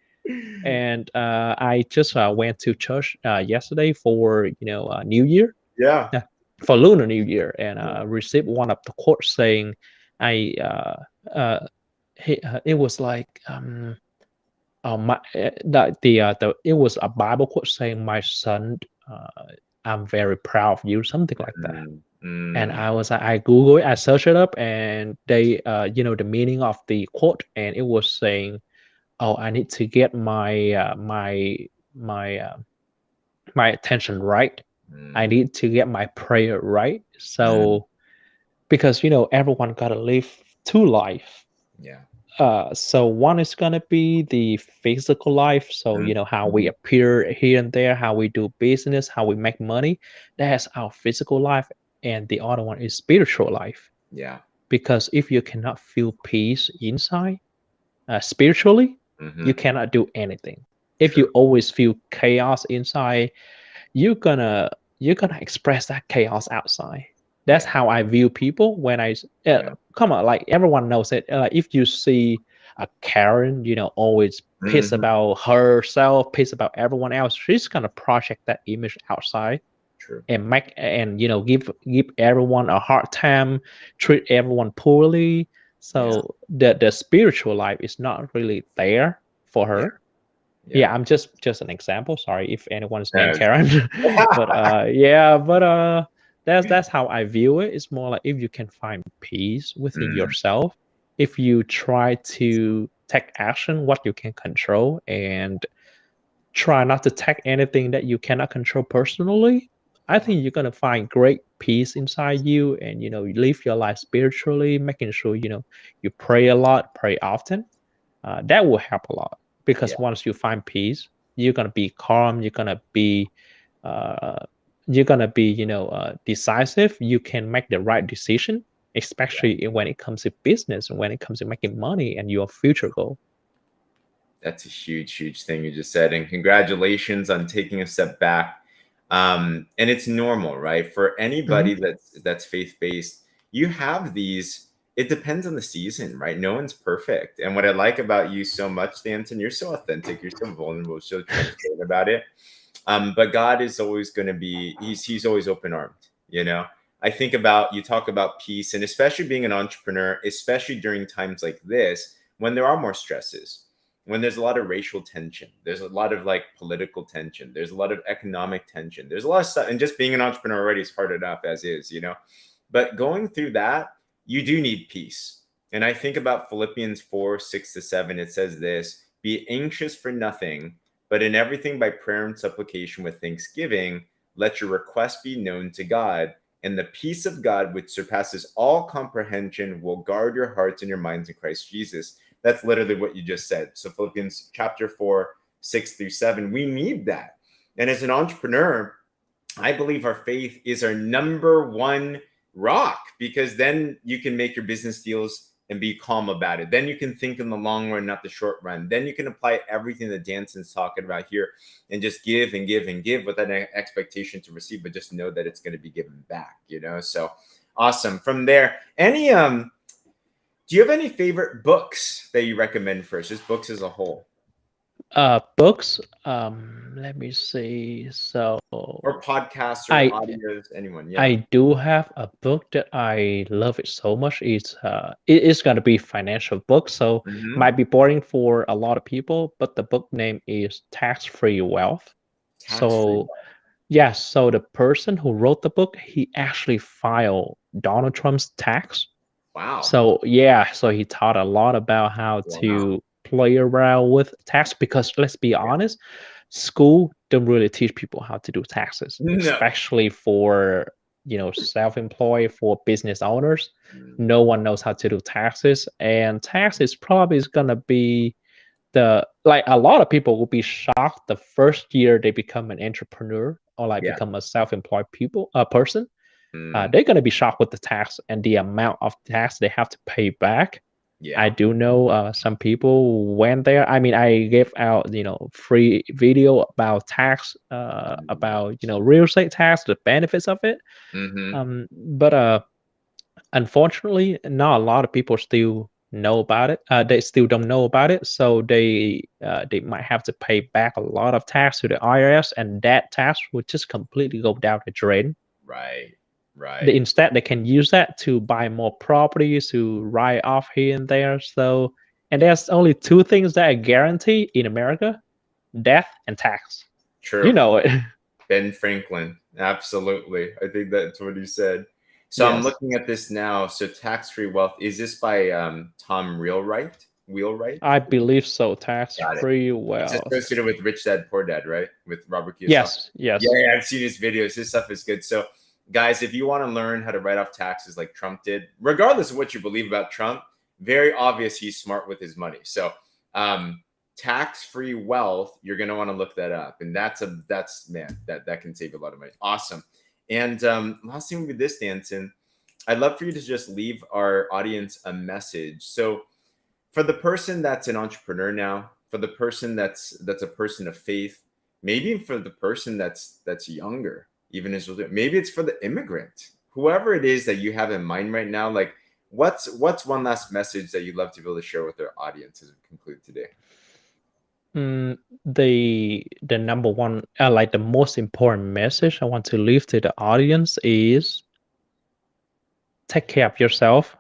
And I just went to church yesterday for New Year, Yeah. uh, for Lunar New Year, and Yeah. received one of the quotes saying, "I it was like my the it was a Bible quote saying, 'My son, I'm very proud of you,' something like that." Mm, And mm, I Google it, I search it up, and they the meaning of the quote, and it was saying, oh, I need to get my attention right. I Mm, need to get my prayer right. mm, So because everyone gotta live two life. yeah. So one is gonna be the physical life. So Mm, how we mhm, appear here and there, how we do business, how we make money. That's our physical life, and the other one is spiritual life. yeah. Because if you cannot feel peace inside, spiritually, you Hmm. cannot do anything. If you True. always feel chaos inside, you're gonna you're gonna express that chaos outside. That's Yeah. how I view people when Yeah. come on, like everyone knows it. If you see a Karen, always pissed Hmm. about herself, pissed about everyone else, she's gonna project that image outside True. and give everyone a hard time, treat everyone poorly. Yeah. So the spiritual life is not really there for Yeah. her. Yeah, Yeah. I'm just an example. Sorry if anyone's named Yes. Karen, but yeah, but that's how I view it. It's more like if you can find peace within Mm, yourself, if you try to take action what you can control and try not to take anything that you cannot control personally, I yeah. think you're gonna find great peace inside you, and you live your life spiritually, making sure you pray a lot, pray often. That will help a lot Yeah. because once you find peace, you're gonna be calm. Uh, you're gonna be decisive. You can make the right decision, especially when it comes to business and when it comes to making money and your future goal. That's a huge, huge thing you just said. And congratulations on taking a step back. And it's normal, right? For Hmm. anybody that's faith-based, you have these, it depends on the season, right? No one's perfect. And what I like about you so much, Danton, you're so authentic, you're so vulnerable, so transparent about it. But God is always going to be, he's always open armed, you know? I think about, you talk about peace, and especially being an entrepreneur, especially during times like this, when there are more stresses, when there's a lot of racial tension, there's a lot of like political tension, there's a lot of economic tension, there's a lot of stuff. And just being an entrepreneur already is hard enough as is, you know? But going through that, you do need peace. And I think about Philippians 4:6-7. It says this: be anxious for nothing, but in everything by prayer and supplication with thanksgiving, let your request be known to God. And the peace of God, which surpasses all comprehension, will guard your hearts and your minds in Christ Jesus. That's literally what you just said. So Philippians chapter 4:6-7, we need that. And as an entrepreneur, I believe our faith is our number one rock, because then you can make your business deals and be calm about it. Then you can think in the long run, not the short run. Then you can apply everything that Danson's talking about here and just give and give and give without an expectation to receive, but just know that it's going to be given back, you know? So awesome. From there, do you have any favorite books that you recommend for us? Just books as a whole, Books. Let me see. So or podcasts or I audios, anyone? Yeah. I do have a book that I love it so much. It is gonna be financial book, so Mm-hmm. might be boring for a lot of people, but the book name is Tax Free Wealth. Tax free. So yeah, so the person who wrote the book, he actually filed Donald Trump's tax. Wow. So yeah, so he taught a lot about how Wow. to play around with tax because let's be Yeah. honest, school don't really teach people how to do taxes, No. especially for self-employed, for business owners. Mm, No one knows how to do taxes, and taxes probably is gonna be the like a lot of people will be shocked the first year they become an entrepreneur or like yeah. become a self-employed people a person. Mm, They're going to be shocked with the tax and the amount of tax they have to pay back. I yeah. do know some people went there. I mean, I gave out free video about tax, Mm, about real estate tax, the benefits of it. mm-hmm. But unfortunately, not a lot of people still know about it. They still don't know about it, so they might have to pay back a lot of tax to the IRS, and that tax would just completely go down the drain. Right. Right. Instead they can use that to buy more properties, to write off here and there. So and Yeah. there's only two things that I guarantee in America: death and tax. You True. know it. Ben Franklin. Absolutely. I think that's what he said. So I'm Yes. looking at this now. So Tax Free Wealth, is this by Tom Realwright? wheelwright? I believe so. Tax Got it. free It's wealth. associated with Rich Dad Poor Dad, right? With Robert Kiyosaki. Yes, yes. Yeah, I've seen his videos. His stuff is good. So, guys, if you want to learn how to write off taxes like Trump did, regardless of what you believe about Trump, very obvious he's smart with his money. So, tax-free wealth, you're going to want to look that up, and that's man, that can save a lot of money. Awesome. And last thing with this, Danson, I'd love for you to just leave our audience a message. So, for the person that's an entrepreneur now, for the person that's a person of faith, maybe for the person that's younger, even as maybe it's for the immigrant, whoever it is that you have in mind right now, like what's one last message that you'd love to be able to share with our audience as we conclude today? The number one, like the most important message I want to leave to the audience is take care of yourself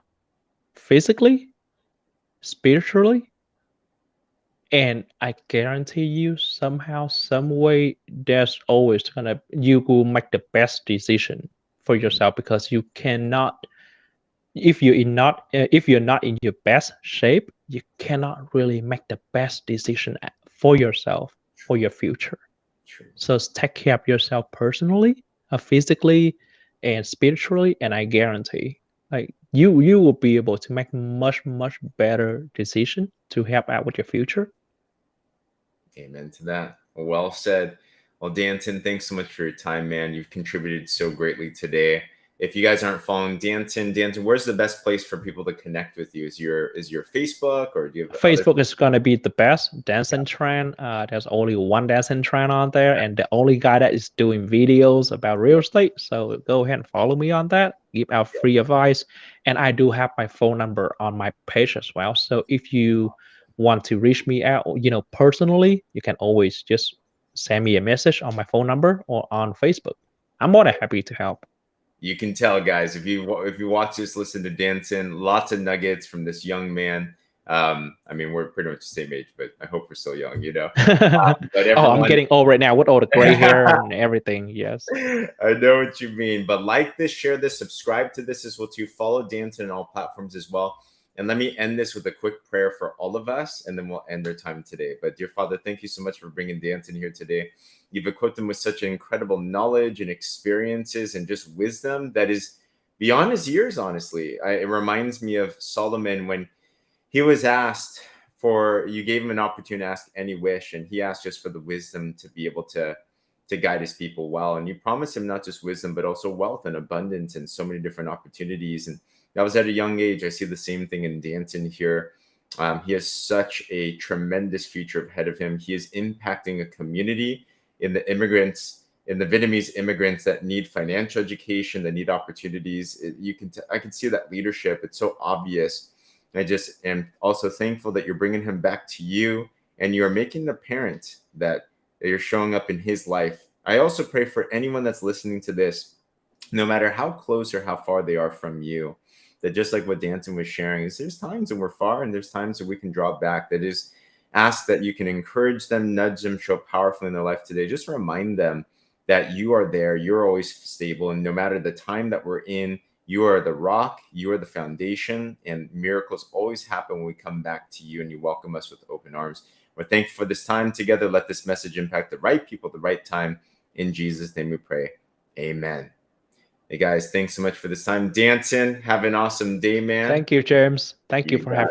physically, spiritually, and I guarantee you somehow, some way, there's always you will make the best decision for yourself, because you cannot, if you're not in your best shape, you cannot really make the best decision for yourself, for your future. True. So take care of yourself personally, physically, and spiritually, and I guarantee, like you will be able to make much better decision to help out with your future. Amen to that. Well said. Well, Danson, thanks so much for your time, man. You've contributed so greatly today. If you guys aren't following Danson, where's the best place for people to connect with you? Is your Facebook, or do you have Facebook is gonna be the best. Danson Tran. There's only one Danson Tran on there, and the only guy that is doing videos about real estate. So go ahead and follow me on that. Give out free advice, and I do have my phone number on my page as well. So if you want to reach me out, personally, you can always just send me a message on my phone number or on Facebook. I'm more than happy to help. You can tell, guys, if you watch this, listen to Danson, lots of nuggets from this young man. I mean, we're pretty much the same age, but I hope we're still young, But I'm getting old right now with all the gray hair and everything. Yes. I know what you mean. But like this, share this, subscribe to this as well too. Follow Danson on all platforms as well. And let me end this with a quick prayer for all of us, and then we'll end our time today. But dear Father, thank you so much for bringing Danson here today. You've equipped him with such incredible knowledge and experiences and just wisdom that is beyond his years, honestly. It reminds me of Solomon when he was asked you gave him an opportunity to ask any wish, and he asked just for the wisdom to be able to guide his people well. And you promised him not just wisdom, but also wealth and abundance and so many different opportunities. And that was at a young age. I see the same thing in Danson here. He has such a tremendous future ahead of him. He is impacting a community in the Vietnamese immigrants that need financial education, that need opportunities. I can see that leadership. It's so obvious. I just am also thankful that you're bringing him back to you, and you are making the parent that you're showing up in his life. I also pray for anyone that's listening to this, no matter how close or how far they are from you, that just like what Danson was sharing, is there's times when we're far and there's times that we can draw back. That is, ask that you can encourage them, nudge them, show powerfully in their life today. Just remind them that you are there, you're always stable, and no matter the time that we're in, you are the rock, you are the foundation, and miracles always happen when we come back to you and you welcome us with open arms. We're thankful for this time together. Let this message impact the right people at the right time. In Jesus' name we pray. Amen. Hey guys, thanks so much for this time. Danson, have an awesome day, man. Thank you, James. Thank you for having